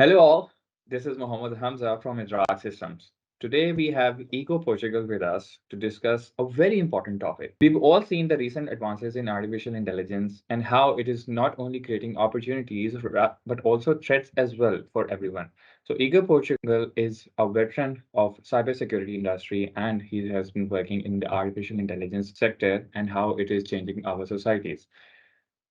Hello all, this is Mohammed Hamza from Edraak Systems. Today we have Igor Portugal with us to discuss a very important topic. We've all seen the recent advances in artificial intelligence and how it is not only creating opportunities but also threats as well for everyone. So Igor Portugal is a veteran of cybersecurity industry and he has been working in the artificial intelligence sector and how it is changing our societies.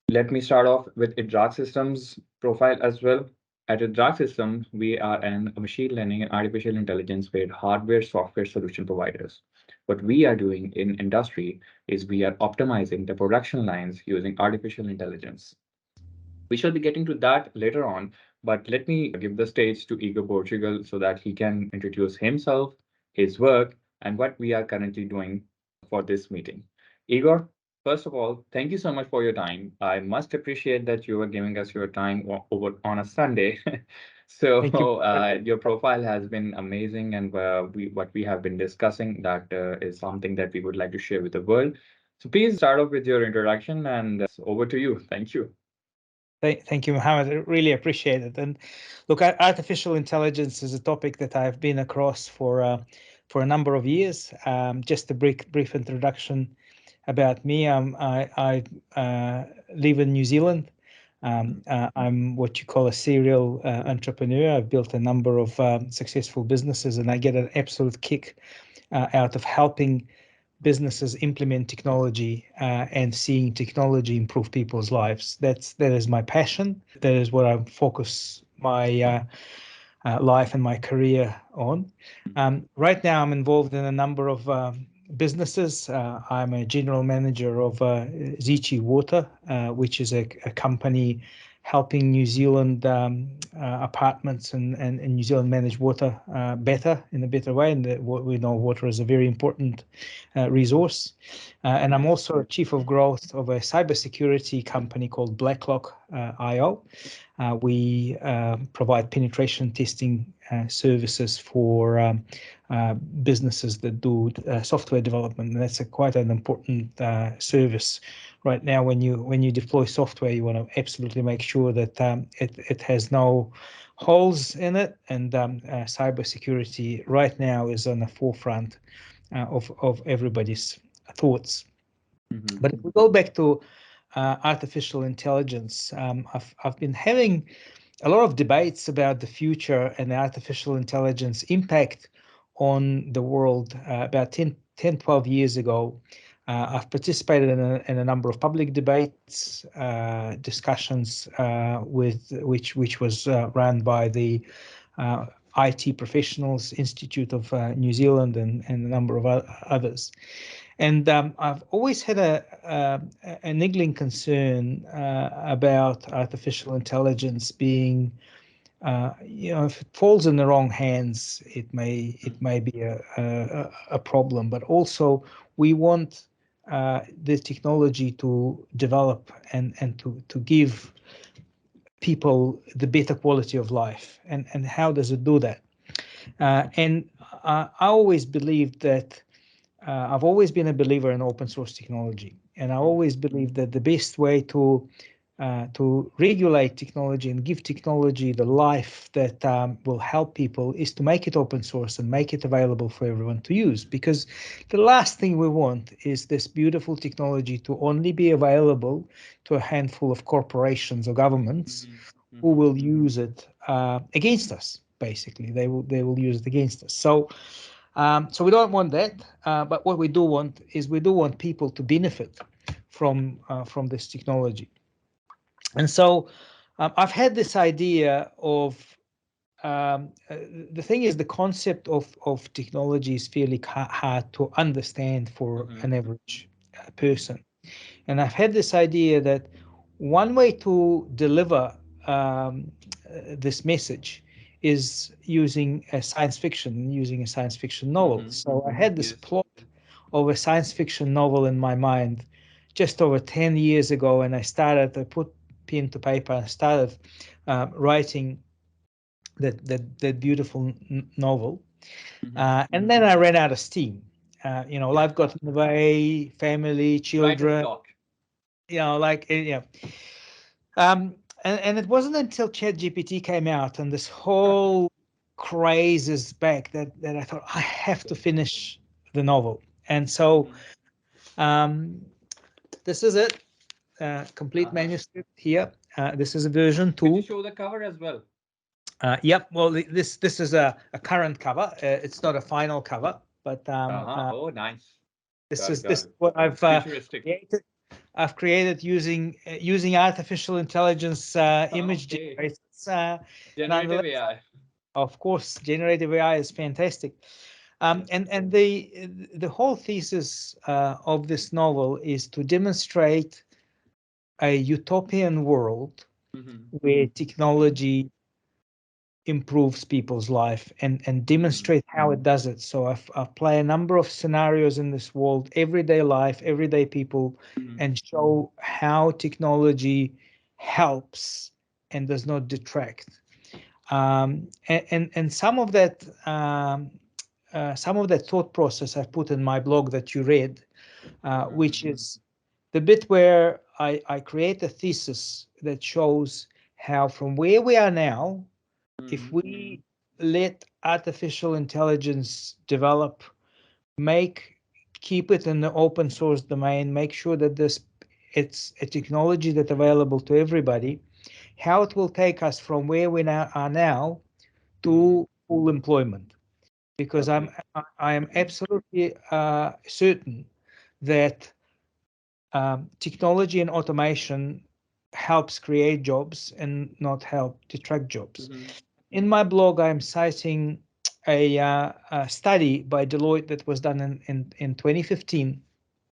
Let me start off with Edraak Systems profile as well. At Edraak Systems, we are an machine learning and artificial intelligence based hardware software solution providers. What we are doing in industry is we are optimizing the production lines using artificial intelligence. We shall be getting to that later on, but let me give the stage to Igor Portugal so that he can introduce himself, his work, and what we are currently doing for this meeting. Igor, first of all, thank you so much for your time. I must appreciate that you are giving us your time over on a Sunday. So Thank you. your profile has been amazing, and what we have been discussing that is something that we would like to share with the world. So please start off with your introduction, and over to you. Thank you. Thank you, Mohammed. I really appreciate it. And look, artificial intelligence is a topic that I've been across for a number of years. Just a brief introduction about me. I live in New Zealand. I'm what you call a serial entrepreneur. I've built a number of successful businesses, and I get an absolute kick out of helping businesses implement technology and seeing technology improve people's lives. That is my passion. That is what I focus my life and my career on. Right now, I'm involved in a number of businesses. I'm a general manager of Zichi Water, which is a company helping New Zealand apartments and New Zealand manage water better in a better way. And we know water is a very important resource. And I'm also a chief of growth of a cybersecurity company called Blacklock IO. We provide penetration testing services for businesses that do software development, and that's quite an important service. Right now, when you deploy software, you want to absolutely make sure that it has no holes in it, and cybersecurity right now is on the forefront of everybody's thoughts. But if we go back to artificial intelligence, I've been having a lot of debates about the future and the artificial intelligence impact on the world. About 12 years ago, I've participated in a number of public debates, discussions which was run by the IT Professionals Institute of New Zealand and a number of others. And I've always had a niggling concern about artificial intelligence being, if it falls in the wrong hands, it may be a problem. But also, we want the technology to develop and to give people the better quality of life. And how does it do that? And I always believed that. I've always been a believer in open source technology, and I always believe that the best way to regulate technology and give technology the life that will help people is to make it open source and make it available for everyone to use. Because the last thing we want is this beautiful technology to only be available to a handful of corporations or governments who will use it against us. Basically, they will use it against us. So we don't want that, but what we do want is we do want people to benefit from this technology. And so I've had this idea of the thing is the concept of technology is fairly hard to understand for an average person. And I've had this idea that one way to deliver this message is using a science fiction novel. So I had this plot of a science fiction novel in my mind just over 10 years ago, and I put pen to paper and started writing that beautiful novel. And then I ran out of steam. Life got in the way, family, children, like, and it wasn't until ChatGPT came out and this whole craze is back that I thought I have to Okay. finish the novel. And so Mhm. um, this is it, complete Uh-huh. manuscript here. This is a version Could you 2. show the cover as well? Yep. Well, this is a current cover. It's not a final cover, but Uh-huh. Oh, nice. Got it, this got is it. what I've Futuristic. created. I've created using artificial intelligence image Okay. generators. Generative Nonetheless, AI. of course, generative AI is fantastic. Yes. And the whole thesis of this novel is to demonstrate a utopian world Mm-hmm. where technology improves people's life and Mm-hmm. demonstrate how it does it. So I've play a number of scenarios in this world, everyday life, everyday people, Mm-hmm. and show how technology helps and does not detract. And some of that thought process I've put in my blog that you read, which Mm-hmm. is the bit where I create a thesis that shows how from where we are now, if Mm-hmm. we let artificial intelligence develop, make keep it in the open source domain, make sure that this it's a technology that's available to everybody, how it will take us from where we now are now Mm-hmm. to full employment. Because Okay. I am absolutely certain that technology and automation helps create jobs and not help detract jobs. Mm-hmm. In my blog, I'm citing a study by Deloitte that was done in 2015,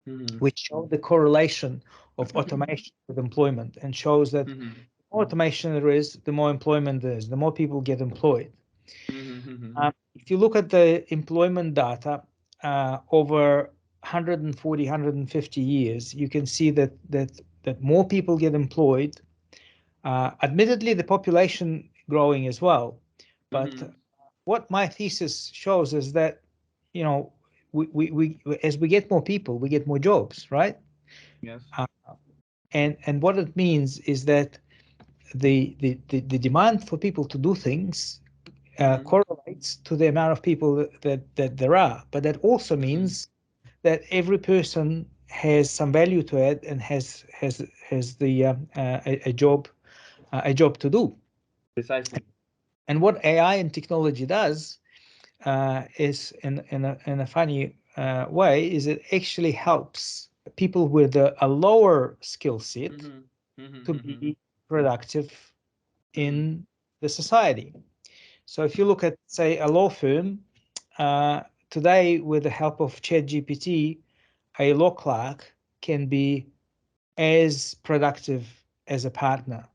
Mm-hmm. which showed the correlation of automation with employment and shows that the Mm-hmm. more automation there is, the more employment there is, the more people get employed. Mm-hmm. If you look at the employment data over 140, 150 years, you can see that more people get employed. Admittedly, the population growing as well, but Mm-hmm. what my thesis shows is that, you know, we as we get more people, we get more jobs, right? Yes. Uh, and what it means is that the demand for people to do things Mm-hmm. correlates to the amount of people that there are. But that also Mm-hmm. means that every person has some value to add and has a job to do. Precisely. And what AI and technology does is in a funny way is it actually helps people with a lower skill set Mm-hmm. Mm-hmm. to Mm-hmm. be productive Mm-hmm. in the society. So if you look at, say, a law firm, uh, today with the help of ChatGPT, a law clerk can be as productive as a partner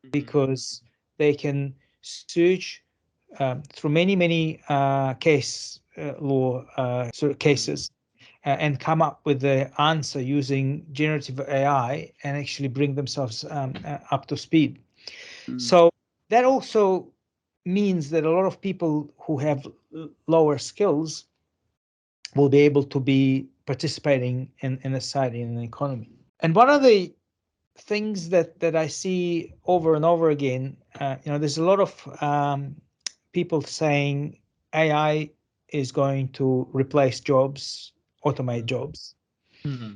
Mm-hmm. because they can search through many law sort of Mm-hmm. cases and come up with the answer using generative AI and actually bring themselves up to speed. Mm-hmm. So that also means that a lot of people who have lower skills will be able to be participating in a society and an economy. And one of the things that I see over and over again, there's a lot of people saying AI is going to replace jobs, automate jobs. Mm-hmm.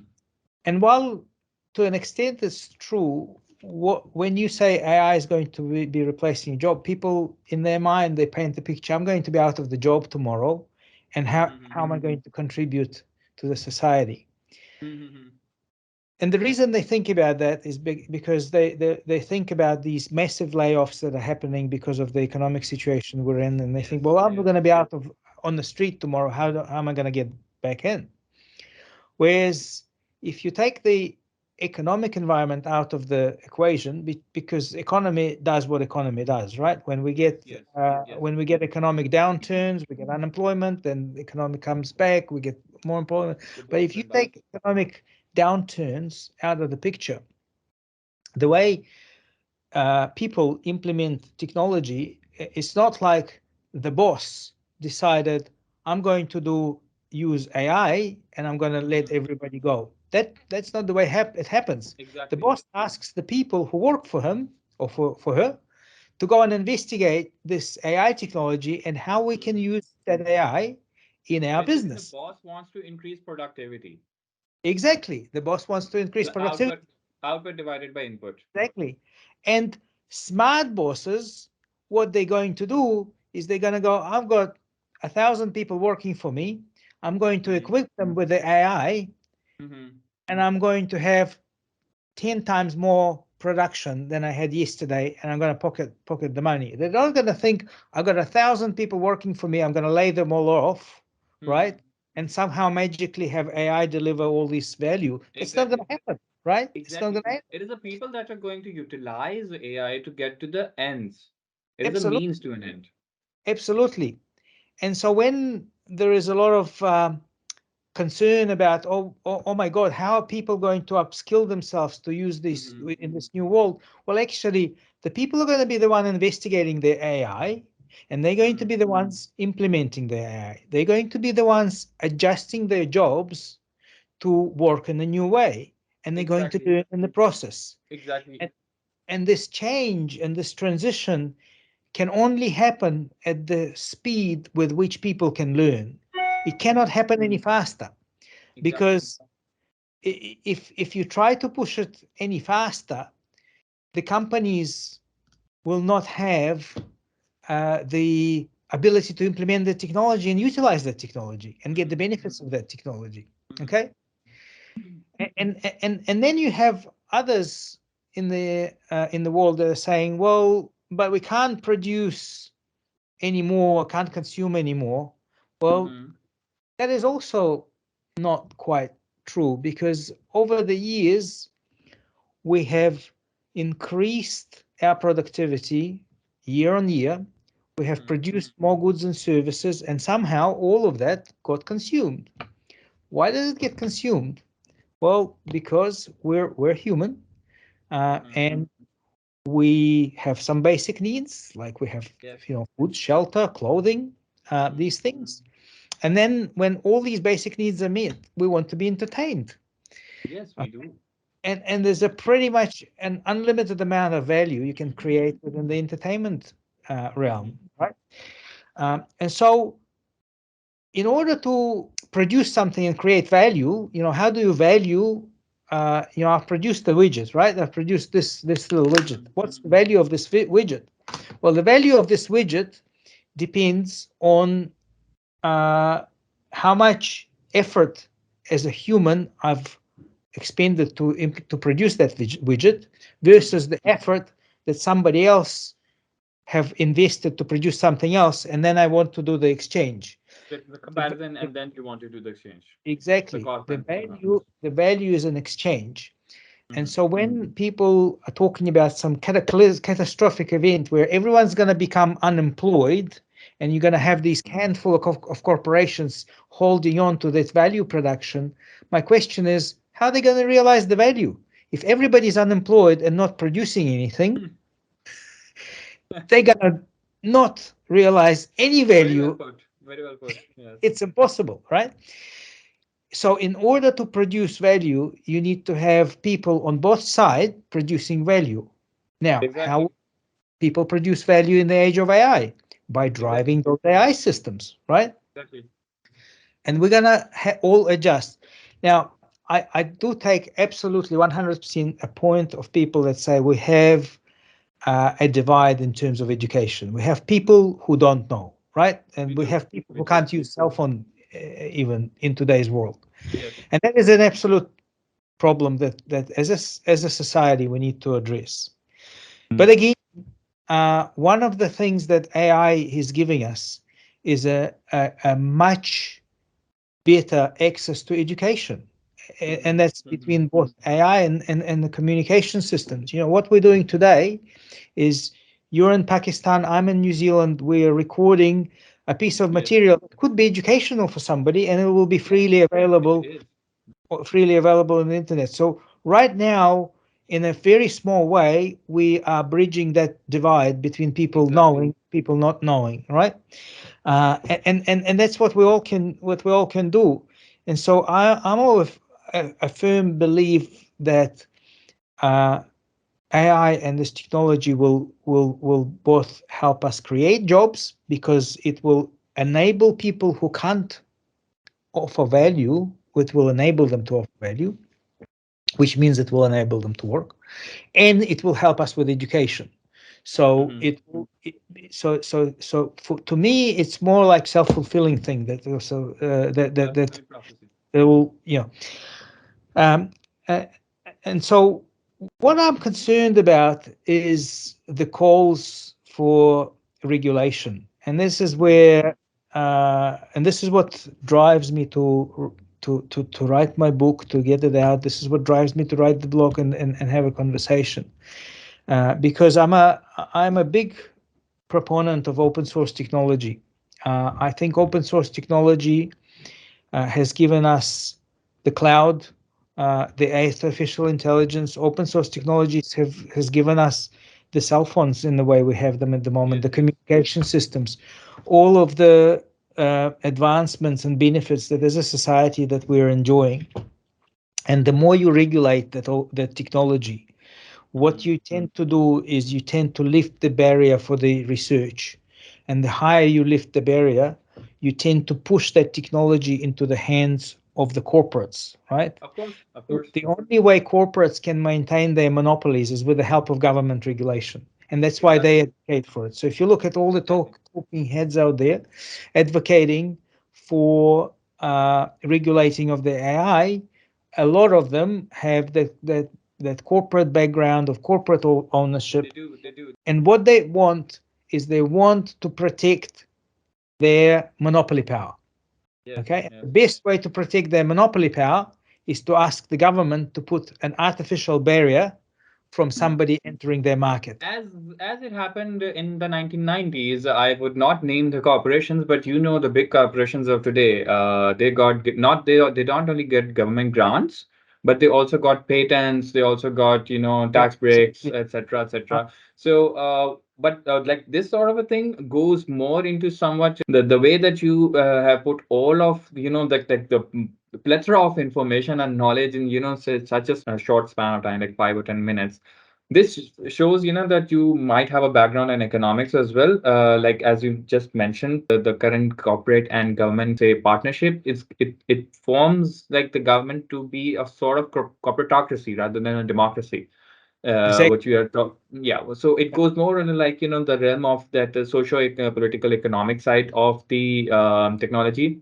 And while to an extent it's true, when you say AI is going to be replacing a job, people in their mind they paint the picture: I'm going to be out of the job tomorrow, and how am I going to contribute to the society? Mm-hmm. And the reason they think about that is because they think about these massive layoffs that are happening because of the economic situation we're in, and they think, Yes. well, I'm Yes. going to be out of on the street tomorrow. How am I going to get back in? Whereas if you take the economic environment out of the equation, because economy does what economy does, right? Yes. Yes. Yes. When we get economic downturns, we get unemployment, then the economy comes back, we get more employment. But if Support you and balance. take economic downturns out of the picture, the way people implement technology, it's not like the boss decided I'm going to do use AI and I'm going to let Mm-hmm. everybody go. That's not the way it happens. The Exactly. boss asks the people who work for him, or for her to go and investigate this AI technology and how we can Mhm. use that AI in our Basically, the business. boss wants to increase productivity. Exactly. The boss wants to increase The productivity. output divided by input. Exactly. And smart bosses, what they're going to do is they're going to go, I've got 1,000 people working for me. I'm going to Mm-hmm. equip them with the AI, Mm-hmm. and I'm going to have 10 times more production than I had yesterday, and I'm going to pocket the money. They're not going to think I've got 1,000 people working for me. I'm going to lay them all off, Mm-hmm. right? And somehow magically have AI deliver all this value. It's not going Exactly. to happen, right? It's not Exactly. going to happen. It is the people that are going to utilize AI to get to the ends. It is a Absolutely, means to an end. absolutely. And so when there is a lot of concern about, oh my God, how are people going to upskill themselves to use this Mm-hmm. in this new world? Well, actually, the people are going to be the one investigating the AI, and they're going to Mm-hmm. be the ones implementing the AI. They're going to be the ones adjusting their jobs to work in a new way, and they're going to do Exactly. it in the process. Exactly. And, and this change and this transition can only happen at the speed with which people can learn. It cannot happen any faster, Exactly. because if you try to push it any faster, the companies will not have the ability to implement the technology and utilize that technology and get the Mm-hmm. benefits of that technology. Mm-hmm. Okay, and then you have others in the world that are saying, well, but we can't produce anymore, can't consume anymore. Well, Mm-hmm. that is also not quite true, because over the years we have increased our productivity year on year. We have Mm-hmm. produced more goods and services, and somehow all of that got consumed. Why does it get consumed? Well, because we're human, Mm-hmm. and we have some basic needs, like we have, Yes. food, shelter, clothing, Mm-hmm. these things. And then when all these basic needs are met, we want to be entertained. Yes, we do. And there's a pretty much an unlimited amount of value you can create within the entertainment Mm-hmm. realm, right? And so, in order to produce something and create value, how do you value? I've produced the widget, right? I've produced this little widget. Mm-hmm. What's the value of this widget? Well, the value of this widget depends on uh, how much effort as a human I've expended to produce that widget Mm-hmm. versus the effort that somebody else have invested to produce something else, and then I want to do the exchange. The The, comparison, and then you want to do the exchange. The exactly, cost the benefit analysis. value is an exchange. And Mm-hmm. so when people are talking about some catastrophic event where everyone's going to become unemployed, and you're going to have these handful of corporations holding on to this value production, my question is, how are they going to realize the value? If everybody's unemployed and not producing anything, they're going to not realize any Very well value. put. Very well put. Yes. It's impossible, right? So in order to produce value, you need to have people on both sides producing value. Now, how Exactly. people produce value in the age of AI? By Exactly. driving those AI systems, right? Exactly. And we're gonna all adjust. Now, I do take absolutely 100% a point of people that say we have a divide in terms of education. We have people who don't know, right? We And we do. have people We who do. can't use cell phone even in today's world. Yes. And that is an absolute problem that as a society we need to address. But Mm. again, one of the things that AI is giving us is a much better access to education. Mm-hmm. And that's Mm-hmm. between both AI and the communication systems. What we're doing today is, you're in Pakistan, I'm in New Zealand, we're recording a piece of Yes. material that could be educational for somebody, and it will be Yes. It is. freely available on the internet. So right now, in a very small way, we are bridging that divide between people Exactly. knowing, people not knowing, right? And that's what we all can do. And so I'm of a firm belief that uh, AI and this technology will both help us create jobs because it will enable people who can't offer value, it will enable them to offer value, which means it will enable them to work, and it will help us with education. So Hmm. it, to me, it's more like self-fulfilling thing that also that Absolutely prophecy. it will, um, uh, and so what I'm concerned about is the calls for regulation, and this is Hmm. where, and this is what drives me to write my book, to get it out. This is what drives me to write the blog and have a conversation, because I'm a big proponent of open source technology. I think open source technology has given us the cloud, the artificial intelligence. Open source technologies have has given us the cell phones in the way we have them at the moment, Yes, the yes. communication systems, all of the advancements and benefits that as a society that we're enjoying. And the more you regulate that technology, what Hmm. you tend to do is you tend to lift the barrier for the research. And the higher you lift the barrier, you tend to push that technology into the hands of the corporates, right? Of course, of The course. the only way corporates can maintain their monopolies is with the help of government regulation. And that's why they Exactly. advocate for it. So if you look at all the Exactly. talking heads out there advocating for regulating of the AI, a lot of them have that corporate background of corporate They ownership. do. They do. And what they want is they want to protect their monopoly power. Yes. Okay. Yes. The best way to protect their monopoly power is to ask the government to put an artificial barrier from somebody entering their market. as as it happened in the 1990s, I would not name the corporations, but the big corporations of today, they got not they don't only get government grants, but they also got patents, they also got Yeah, tax breaks, absolutely. etc., Uh, etc. So but like this sort of a thing goes more into somewhat the way that you have put all of the plethora of information and knowledge in such a short span of time, like 5 or 10 minutes. This shows that you might have a background in economics as well, like as you just mentioned, the current corporate and government say partnership is it forms like the government to be a sort of corporatocracy rather than a democracy, Exactly. what you are talking. Yeah, so it goes more in like the realm of that socio political economic side of the technology.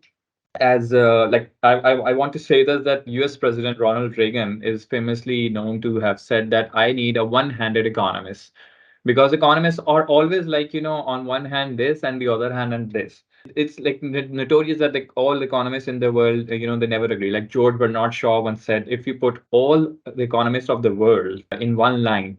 As like I want to say this, that US President Ronald Reagan is famously known to have said that I need a one-handed economist, because economists are always like on one hand this and the other hand and this. It's like notorious that like all economists in the world, they never agree. Like George Bernard Shaw once said, if you put all the economists of the world in one line,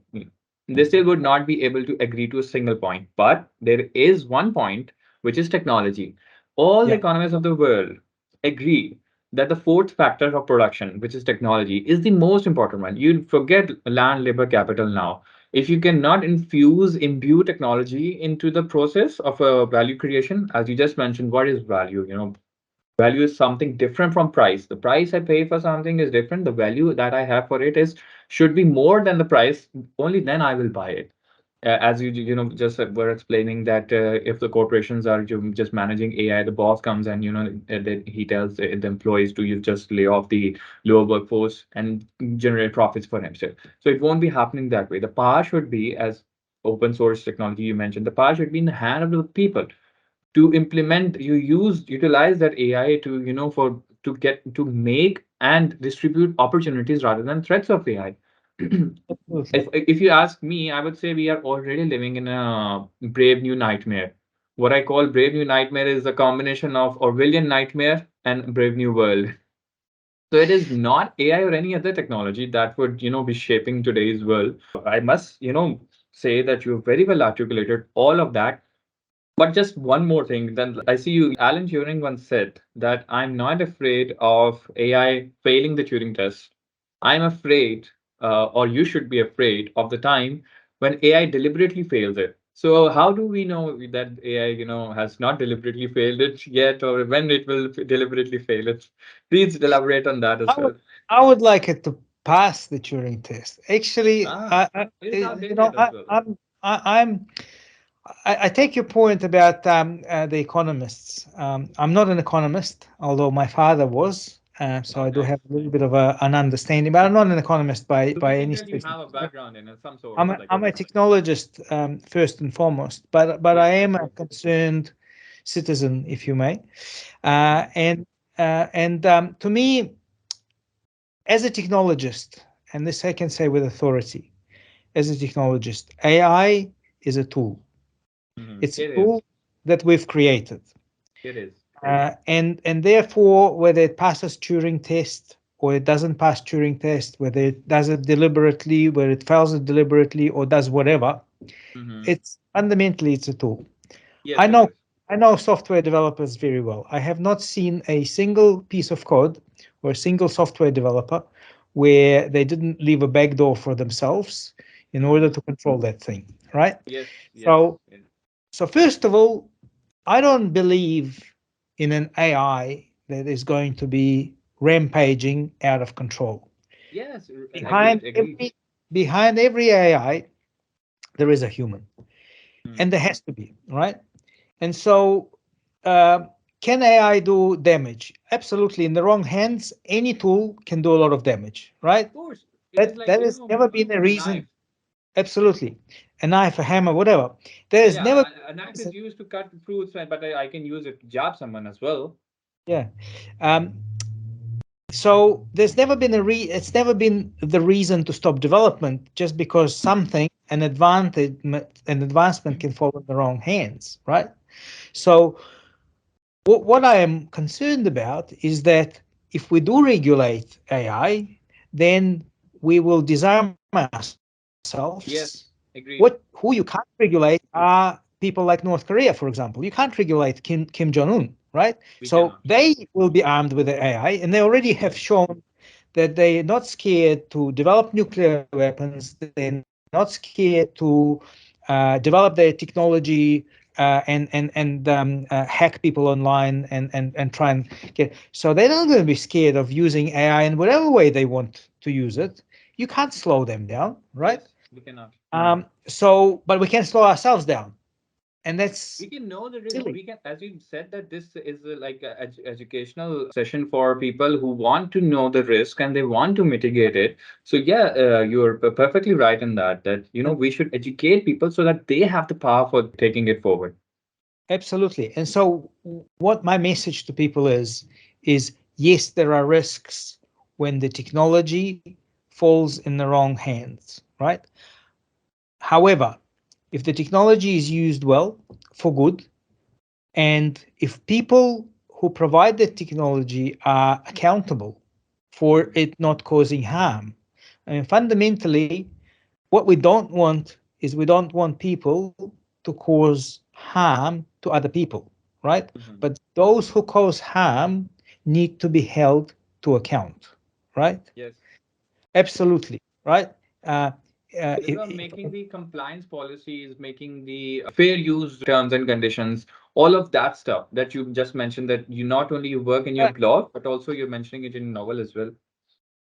they still would not be able to agree to a single point. But there is one point, which is technology. All the Yeah. economists of the world agree that the fourth factor of production, which is technology, is the most important one. You forget land, labor, capital now. If you cannot imbue technology into the process of value creation, as you just mentioned, what is value? Value is something different from price. The price I pay for something is different. The value that I have for it is should be more than the price. Only then I will buy it. As just were explaining that if the corporations are just managing AI, the boss comes and he tells the employees to you just lay off the lower workforce and generate profits for himself. So it won't be happening that way. The power should be, as open source technology you mentioned, the power should be in the hand of the people to implement. Utilize that AI to for to get to make and distribute opportunities rather than threats of AI. Absolutely. If you ask me, I would say we are already living in a brave new nightmare. What I call brave new nightmare is a combination of Orwellian nightmare and brave new world. So it is not AI or any other technology that would be shaping today's world. I must say that you very well articulated all of that. But just one more thing, then I see you. Alan Turing once said that I'm not afraid of AI failing the Turing test. I'm afraid, or you should be afraid of the time when AI deliberately fails it. So how do we know that AI, has not deliberately failed it yet, or when it will deliberately fail it? Please elaborate on that as I well. would I would like it to pass the Turing test. Actually, Ah, it is outdated as well. I'm I take your point about the economists. I'm not an economist, although my father was, so Oh, I do nice, have a little nice. bit of an understanding. But I'm not an economist So we by can any tell you stretch. have a background in it, some sort I'm of like I'm a a. technologist first and foremost, but I Yes, am yes, a yes. concerned citizen, if you may. Mm, And to me, as a technologist, and this I can say with authority, as a technologist, AI is a tool. It's a it is. tool that we've created. It is. And therefore, whether it passes Turing test or it doesn't pass Turing test, whether it does it deliberately, whether it fails it deliberately, or does whatever, Mm-hmm. it's fundamentally it's a tool. I Yes, it know is. I know software developers very well. I have not seen a single piece of code or a single software developer where they didn't leave a backdoor for themselves in order Mm-hmm. to control that thing, right? Yes, yes. So so first of all, I don't believe in an AI that is going to be rampaging out of control. Yes, Behind agreed, agreed. every behind every AI, there is a human, Mm. and there has to be, right? And so, uh, can AI do damage? Absolutely. In the wrong hands, any tool can do a lot of damage, right? Of course, it is That like, has never been a a knife. reason. Absolutely, a knife, a hammer, whatever. There has Yeah, never a knife been. is used to cut fruits, but I can use it to jab someone as well. Yeah. Um, so there's never been it's never been the reason to stop development just because something an advancement can fall in the wrong hands, right? So what I am concerned about is that if we do regulate AI, then we will disarm ourselves. Yes, Who you agreed. can't regulate are people like North Korea, for example. You can't regulate Kim Jong Un, right? We So cannot. they will be armed with the AI, and they already have Yes, shown that they're not scared to develop nuclear weapons. They're not scared to develop their technology and hack people online and try and get. So they're not going to be scared of using AI in whatever way they want to use it. You can't slow them down, right? yes, we cannot. So, but we can slow ourselves down, and We that's can know the risk. silly. We can, as you said, that this is like a educational session for people who want to know the risk and they want to mitigate it. So yeah, you're perfectly right in that. That we should educate people so that they have the power for taking it forward. Absolutely. And so, what my message to people is yes, there are risks when the technology falls in the wrong hands, right? However, if the technology is used well for good, and if people who provide the technology are accountable for Mhm. it not causing harm, I mean, fundamentally, what we don't want is we don't want people to cause harm to other people, right? Mhm. But those who cause harm need to be held to account, right? Yes. Absolutely, right? Uh, It is about making the compliance policies, making the fair use terms and conditions, all of that stuff that you just mentioned. That you not only you work in your blog, but also you're mentioning it in novel as well.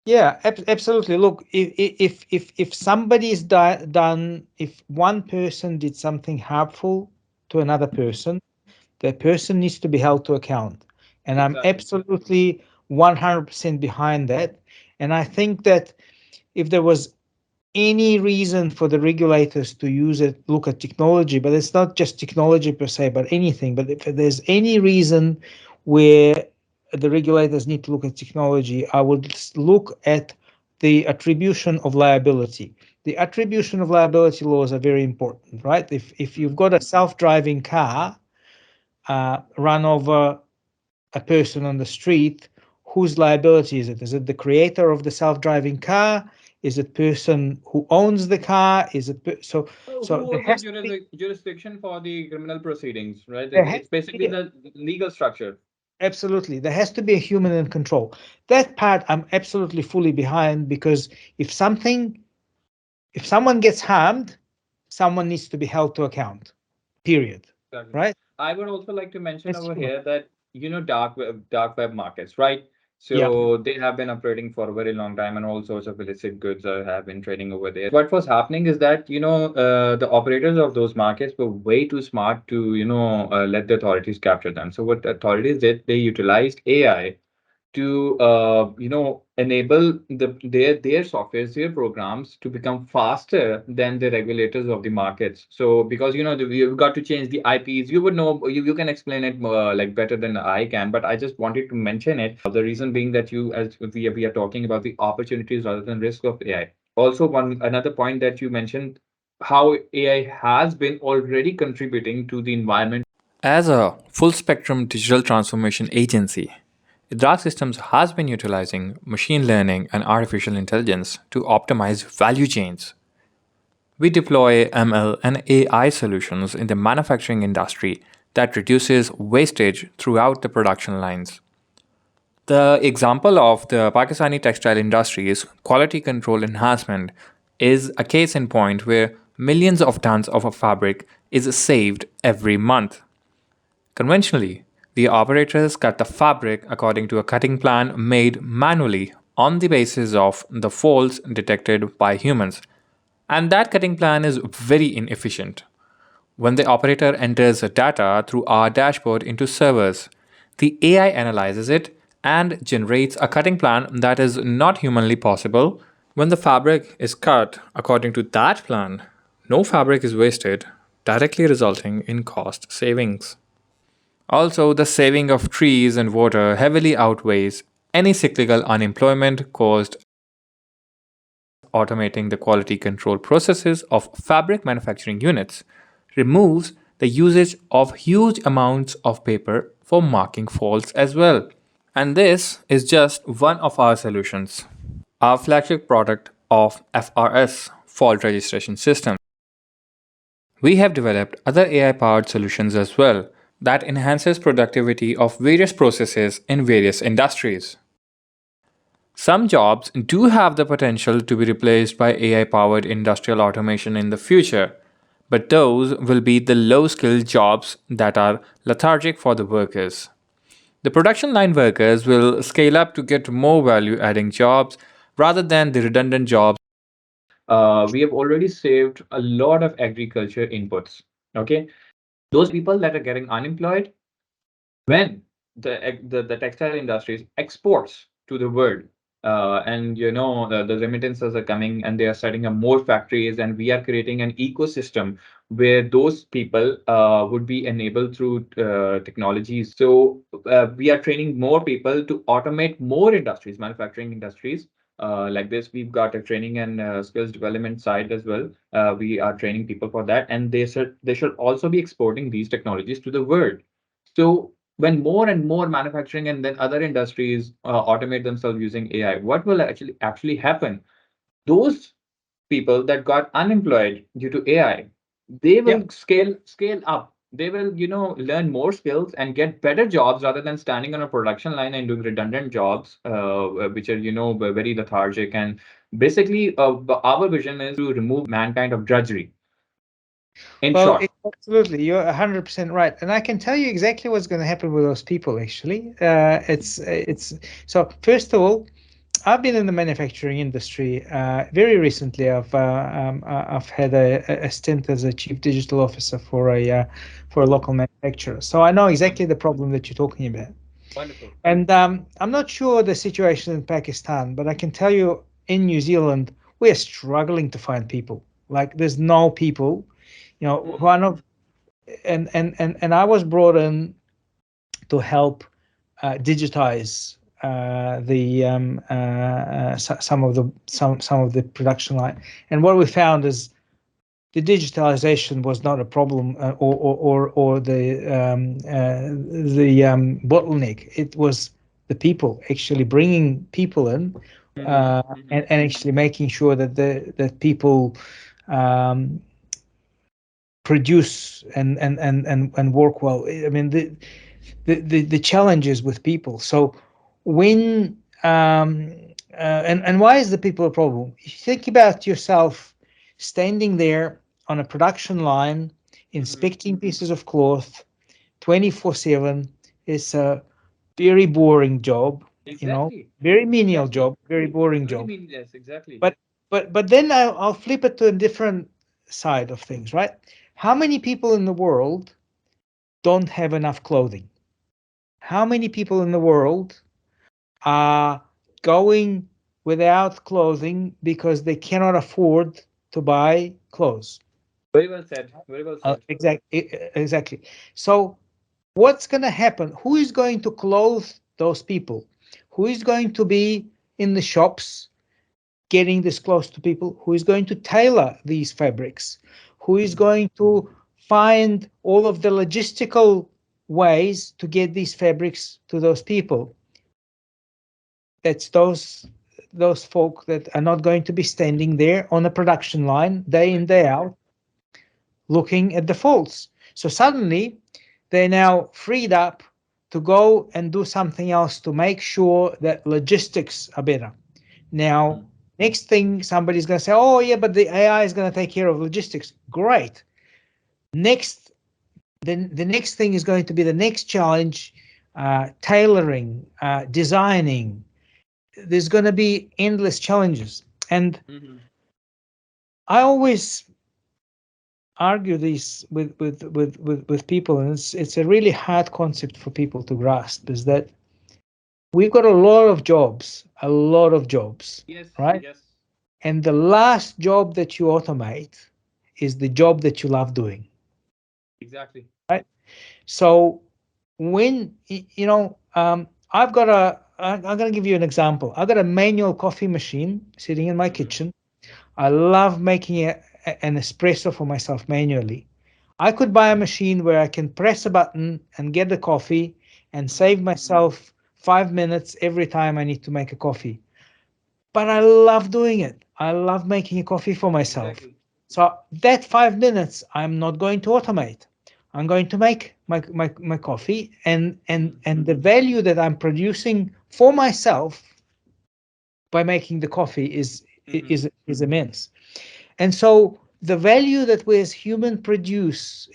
yeah, absolutely. Look, if somebody is done, if one person did something harmful to another Mhm. person, that person needs to be held to account. And I'm Exactly. absolutely 100% behind that. And I think that if there was any reason for the regulators to use it, look at technology, but it's not just technology per se, but anything. But if there's any reason where the regulators need to look at technology, I would look at the attribution of liability. The attribution of liability laws are very important, right? If you've Mhm. got a self-driving car run over a person on the street, whose liability is it? Is it the creator of the self-driving car? Is it person who owns the car? Is it so? So who So there holds the has to be jurisdiction for the criminal proceedings, right? there has It's to basically be the legal structure. absolutely there has to be a human in control. That part I'm absolutely fully behind because if something if someone gets harmed, someone needs to be held to account. Period. Exactly. Right? I would also like to mention That's over human. here that dark web markets, right? Yeah. So they have been operating for a very long time, and all sorts of illicit goods have been trading over there. What was happening is that, the operators of those markets were way too smart to, let the authorities capture them. So what the authorities did, they utilized AI to enable their softwares, their programs to become faster than the regulators of the markets. So because you've got to change the IPs, you would know, you can explain it like better than I can, but I just wanted to mention it. The reason being that as we are talking about the opportunities rather than risk of AI. Also, one another point that you mentioned, how AI has been already contributing to the environment. As a full spectrum digital transformation agency, Edraak Systems has been utilizing machine learning and artificial intelligence to optimize value chains. We deploy ML and AI solutions in the manufacturing industry that reduces wastage throughout the production lines. The example of the Pakistani textile industry's quality control enhancement is a case in point where millions of tons of a fabric is saved every month. Conventionally, the operators cut the fabric according to a cutting plan made manually on the basis of the faults detected by humans, and that cutting plan is very inefficient. When the operator enters the data through our dashboard into servers, the AI analyzes it and generates a cutting plan that is not humanly possible. When the fabric is cut according to that plan, no fabric is wasted, directly resulting in cost savings. Also, the saving of trees and water heavily outweighs any cyclical unemployment caused. Automating the quality control processes of fabric manufacturing units removes the usage of huge amounts of paper for marking faults as well. And this is just one of our solutions. Our flagship product of FRS, fault registration system. We have developed other AI powered solutions as well that enhances productivity of various processes in various industries. Some jobs do have the potential to be replaced by AI powered industrial automation in the future, but those will be the low skilled jobs that are lethargic for the workers. The production line workers will scale up to get more value adding jobs rather than the redundant jobs. We have already saved a lot of agriculture inputs. Okay, those people that are getting unemployed, when the textile industries exports to the world, and the remittances are coming and they are setting up more factories, and we are creating an ecosystem where those people would be enabled through technologies. So we are training more people to automate more industries, manufacturing industries. Like this, we've got a training and skills development side as well. We are training people for that, and they should also be exporting these technologies to the world. So when more and more manufacturing and then other industries automate themselves using AI, what will actually happen? Those people that got unemployed due to AI, they Yeah. will scale up. They will, learn more skills and get better jobs rather than standing on a production line and doing redundant jobs, which are, very lethargic. And basically, our vision is to remove mankind of drudgery. In Well, short. absolutely, you're 100% right, and I can tell you exactly what's going to happen with those people. Actually, it's so. First of all, I've been in the manufacturing industry very recently. I've had a stint as a chief digital officer for a local manufacturer, so I know exactly the problem that you're talking about. Wonderful. And I'm not sure the situation in Pakistan, but I can tell you in New Zealand we're struggling to find people. Like there's no people. One of and I was brought in to help digitize some of the production line. And what we found is the digitalization was not a problem, or the bottleneck. It was the people, actually bringing people in, and actually making sure that people um, produce and work well. I mean, the challenges with people. So when and why is the people a problem? If you think about yourself standing there on a production line inspecting pieces of cloth 24/7, it's a very boring job. Exactly. very menial Exactly. job, very boring Very job. meaningless. Exactly. But but then I'll flip it to a different side of things, right? How many people in the world don't have enough clothing? How many people in the world are going without clothing because they cannot afford to buy clothes? Very well said. Very well said. Exactly. So what's going to happen? Who is going to clothe those people? Who is going to be in the shops getting this close to people? Who is going to tailor these fabrics? Who is Mhm. going to find all of the logistical ways to get these fabrics to those people? That's those folk that are not going to be standing there on the production line day in day out looking at the faults. So suddenly they're now freed up to go and do something else to make sure that logistics are better. Now, Mhm. next thing somebody's going to say, oh, yeah, but the AI is going to take care of logistics. Great. Next, then the next thing is going to be the next challenge, tailoring, designing. There's going to be endless challenges. And Mhm. I always argue this with people, and it's a really hard concept for people to grasp, is that we've got a lot of jobs, Yes. right? Yes. And the last job that you automate is the job that you love doing, Exactly. right? So when I've got I'm going to give you an example. I've got a manual coffee machine sitting in my Mhm. kitchen. I love making an espresso for myself manually. I could buy a machine where I can press a button and get the coffee and Mhm. save myself 5 minutes every time I need to make a coffee. But I love doing it. I love making a coffee for myself. Exactly. So that 5 minutes, I'm not going to automate. I'm going to make my coffee, Mhm. and the value that I'm producing for myself by making the coffee Mhm. is immense. And so the value that we as humans produce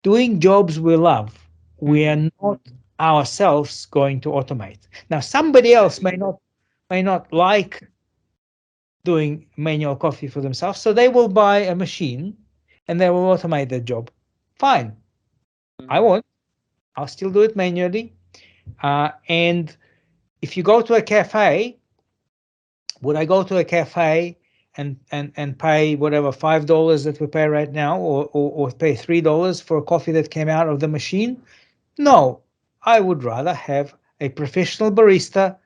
doing jobs we love, we Mhm. are not ourselves going to automate. Now somebody else Exactly. may not like doing manual coffee for themselves, so they will buy a machine and they will automate their job. Fine, I Mhm. won't. I'll still do it manually. And if you go to a cafe, would I go to a cafe and pay whatever $5 that we pay right now, or pay $3 for a coffee that came out of the machine? No, I would rather have a professional barista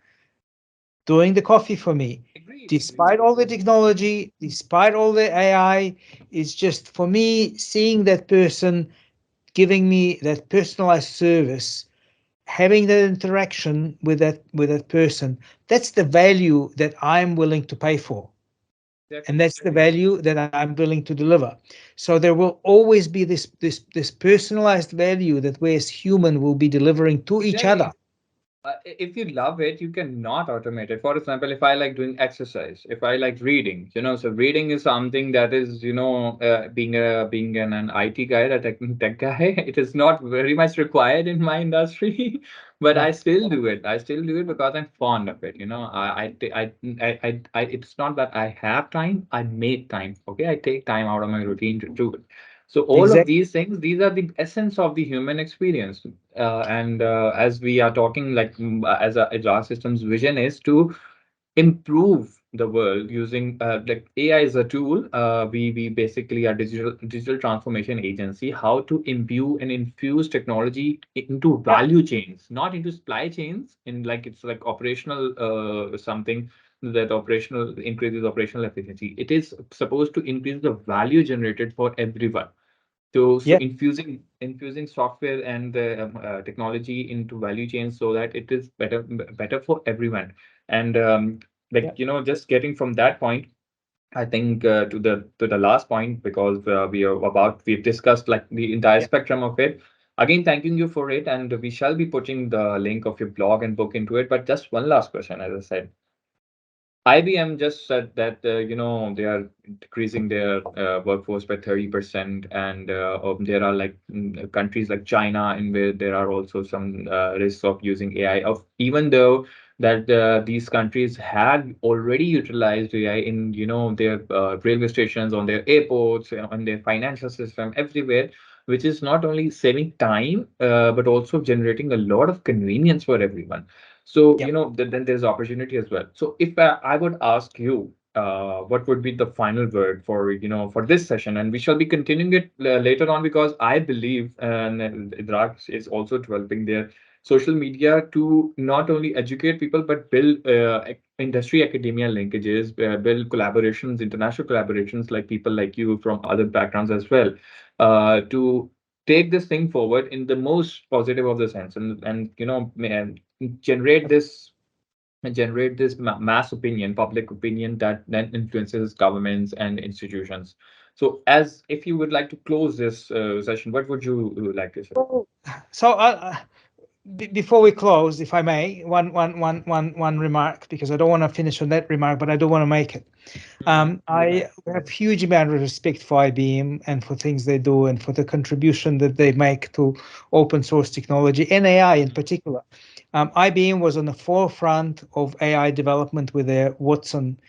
doing the coffee for me. Agreed. Agreed. Despite all the technology, despite all the AI, it's just for me seeing that person giving me that personalized service, having that interaction with that person. That's the value that I'm willing to pay for, and Exactly. that's the value that I'm willing to deliver. So there will always be this personalized value that we as human will be delivering to each other. Exactly. If you love it, you cannot automate it. For example, if I like doing exercise, if I like reading, so reading is something that is, being an IT guy, a tech guy, it is not very much required in my industry, but Yeah, I still do it. I still do it because I'm fond of it. It's not that I have time, I make time. Okay, I take time out of my routine to do it. So all of exactly. these things, these are the essence of the human experience. And as we are talking, like as a Edraak Systems vision is to improve the world using like AI is a tool. We basically are digital transformation agency. How to imbue and infuse technology into Yeah, value chains, not into supply chains. In like it's like operational something that operational increases operational efficiency. It is supposed to increase the value generated for everyone. So yeah, infusing software and technology into value chains so that it is better for everyone. And yeah, just getting from that point, I think to the last point, because we've discussed like the entire yeah. spectrum of it. Again, thanking you for it, and we shall be putting the link of your blog and book into it. But just one last question, as I said. IBM just said that they are decreasing their workforce by 30%, and there are like countries like China in where there are also some risks of using AI. Of even though that these countries had already utilized AI in their railway stations, on their airports, on their financial system, everywhere, which is not only saving time but also generating a lot of convenience for everyone. So, Yep. then there's opportunity as well. So if I would ask you, what would be the final word for, for this session? And we shall be continuing it later on, because I believe, and Edraak is also developing their social media to not only educate people, but build industry academia linkages, build collaborations, international collaborations, like people like you from other backgrounds as well, to take this thing forward in the most positive of the sense, and generate this mass opinion, public opinion, that then influences governments and institutions. So, as if you would like to close this session, what would you like to say? So before we close, if I may, one remark, because I don't want to finish on that remark, but I do want to make it. Go I ahead. have huge amount of respect for IBM and for things they do and for the contribution that they make to open source technology and AI in particular. IBM was on the forefront of AI development with their Watson,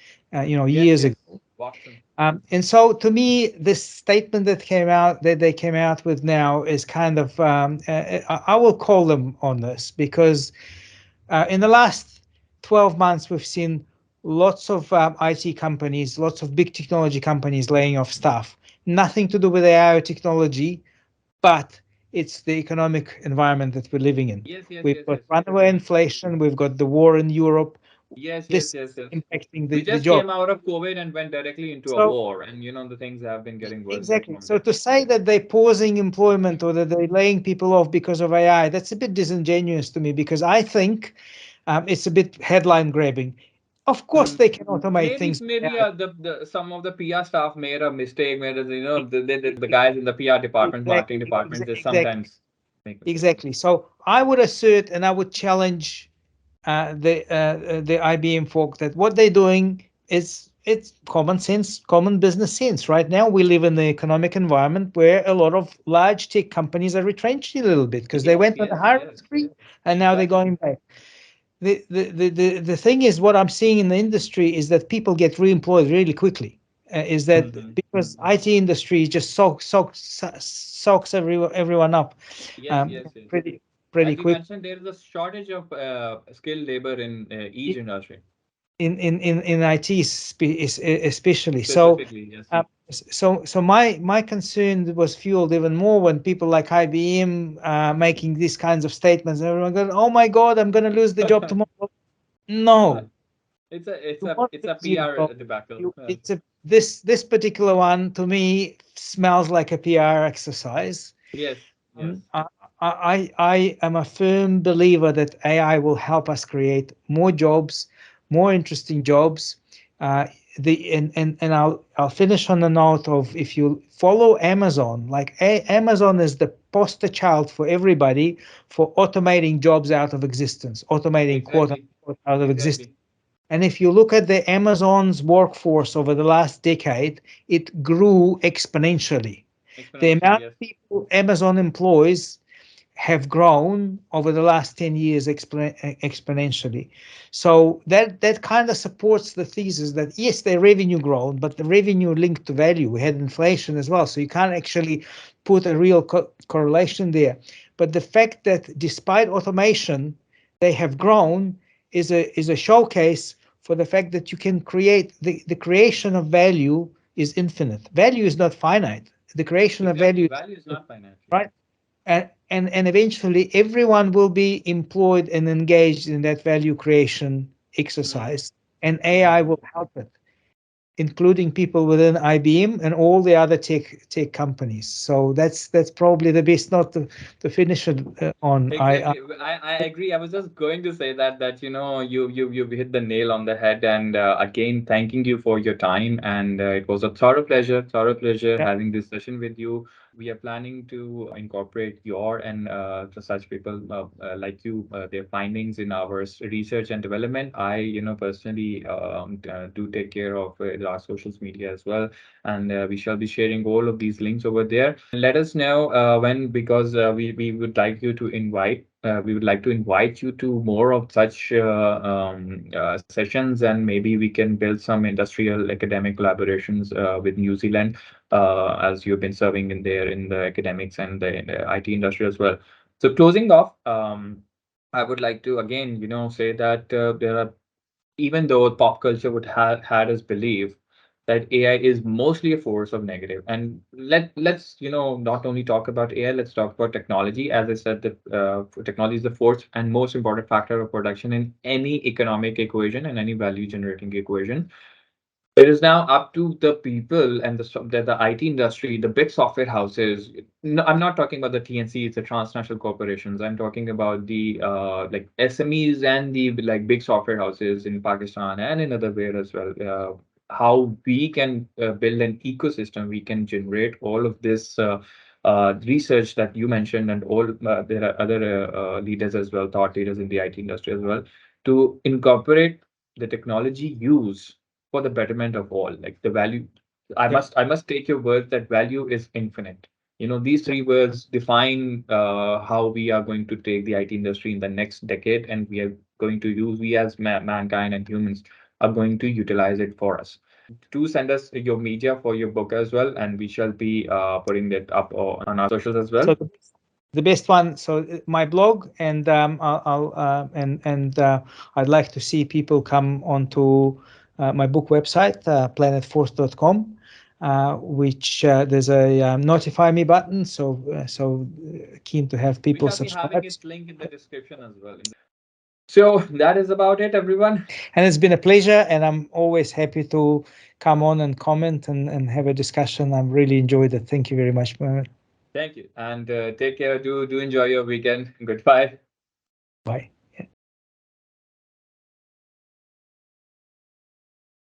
Yes, years yes, ago. Watson. And so, to me, this statement that they came out with now is kind of, I will call them on this, because in the last 12 months, we've seen lots of IT companies, lots of big technology companies laying off staff. Nothing to do with AI or technology, but it's the economic environment that we're living in. Yes, yes, We've yes, got yes. runaway inflation, we've got the war in Europe. Yes, yes, This yes, is yes. impacting We the just job. came out of COVID and went directly into a So war, and the things have been getting worse exactly. from So there. to say that they're pausing employment or that they're laying people off because of AI, that's a bit disingenuous to me, because I think it's a bit headline grabbing. Of course, they can automate Maybe things with maybe AI. the some of the PR staff made a mistake. Made a, the guys in the PR department, marketing Exactly, department, just exactly, sometimes make mistakes. exactly. So I would assert and I would challenge the IBM folk that what they're doing is it's common sense, common business sense. Right now, we live in the economic environment where a lot of large tech companies are retrenching a little bit because they Yes, went on a yes, hiring yes, spree and now they're exactly. going back. The thing is, what I'm seeing in the industry is that people get reemployed really quickly. Is that because IT industry just soaks everyone up Yes, um, yes, yes. pretty As you quick. mentioned, there is a shortage of skilled labor in each industry, In IT especially. So specifically. Yes. my concern was fueled even more when people like IBM making these kinds of statements. Everyone goes, "Oh my God, I'm going to lose the job tomorrow." No, you won't It's a lose your PR job. debacle. It's a this particular one to me smells like a PR exercise. Yes, yes. I, I am a firm believer that AI will help us create more jobs, more interesting jobs. Uh, and I'll finish on the note of, if you follow Amazon, like Amazon is the poster child for everybody for automating jobs out of existence, automating quote Exactly, unquote out of existence. exactly. And if you look at the Amazon's workforce over the last decade, it grew exponentially. The Exponentially, amount yes. of people Amazon employs have grown over the last 10 years exponentially. So that kind of supports the thesis that yes, their revenue grown, but the revenue linked to value. We had inflation as well, so you can't actually put a real correlation there. But the fact that despite automation, they have grown is a showcase for the fact that you can create the creation of value is infinite. Value is not finite. The creation of Exactly. value is Value is infinite, not financial. right? And eventually everyone will be employed and engaged in that value creation Mm, exercise, and AI mm. will help it, including people within IBM and all the other tech companies. So that's probably the best note to finish it on. I Exactly. I agree. I was just going to say that you hit the nail on the head, and again thanking you for your time, and it was a thorough pleasure Yeah. having this session with you. We are planning to incorporate your and such people like you, their findings in our research and development. I, personally do take care of our social media as well, and we shall be sharing all of these links over there. And let us know when, because we would like you to invite. We would like to invite you to more of such sessions, and maybe we can build some industrial academic collaborations with New Zealand, as you've been serving in there in the academics and the IT industry as well. So closing off, I would like to again, say that there are, even though pop culture would have had us believe that AI is mostly a force of negative. And let's not only talk about AI, let's talk about technology. As I said, that technology is the fourth and most important factor of production in any economic equation and any value generating equation. It is now up to the people and the IT industry, the big software houses. No, I'm not talking about the TNCs, the transnational corporations. I'm talking about the like SMEs and the like big software houses in Pakistan and in other way as well. How we can build an ecosystem, we can generate all of this research that you mentioned, and all there are other leaders as well, thought leaders in the IT industry as well, to incorporate the technology use for the betterment of all. Like the value, Yep. I must take your words that value is infinite. These Yep. three words define how we are going to take the IT industry in the next decade, and we are going to use, we as mankind and humans are going to utilize it for us. Do send us your media for your book as well, and we shall be putting that up on our socials as well. So the best one, so my blog, and I'd like to see people come onto my book website, planetforce.com, which there's a notify me button. So keen to have We people shall be having subscribe. its link in the description as well. So that is about it, everyone. And it's been a pleasure, and I'm always happy to come on and comment and have a discussion. I've really enjoyed it. Thank you very much, Mohammed. Thank you, and take care. Do enjoy your weekend. Goodbye. Bye.